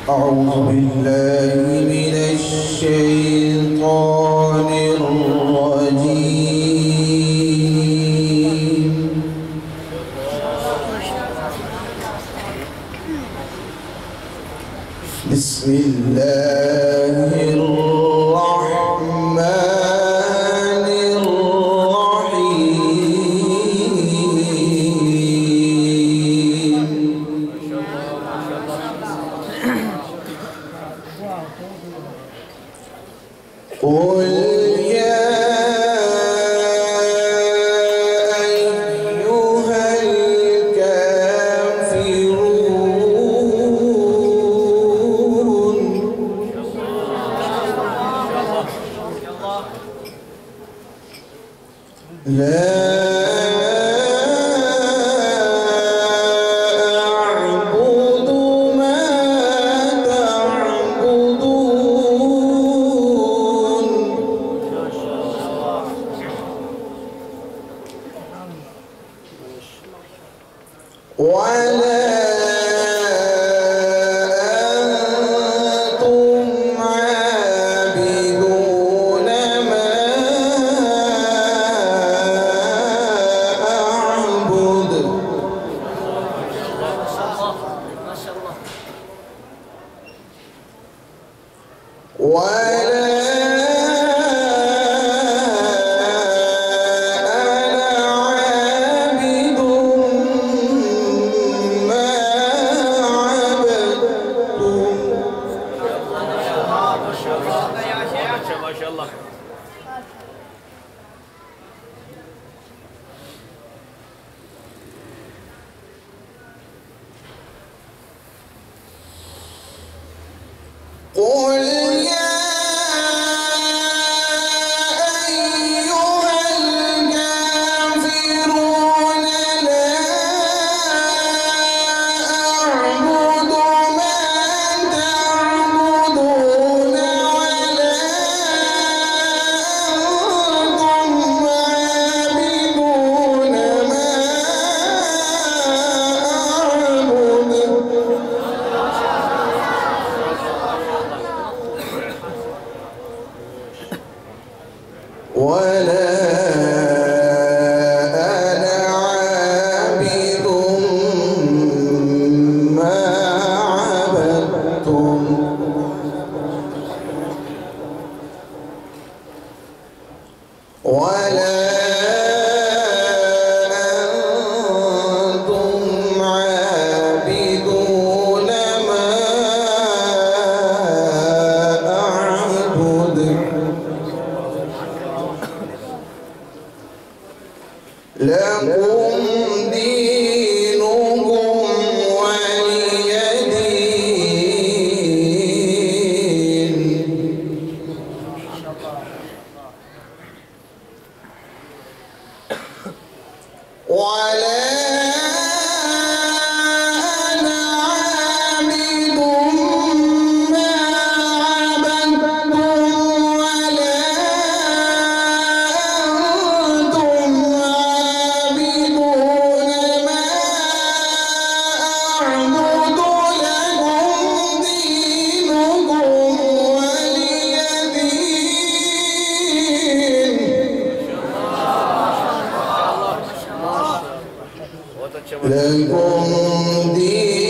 أعوذ بالله من الشيطان الرجيم. بسم الله الرحمن الرحيم. قل يا أيها الكافرون لا أعبد ما تعبدون ولا أنتم عابدون ما أعبد ولا ما شاء الله. قل يا أيها الكافرون لا أعبد ما تعبدون ولا أنتم عابدون ما أعبد ولا أنا عابد ما عبدتم ولا أنتم عابدون ما أعبد لكم دينكم ولي دين. ولا أنا عابد ما عبدتم ولا أنتم عابدون ما أعبد لكم دينكم ولي دين. لكم دين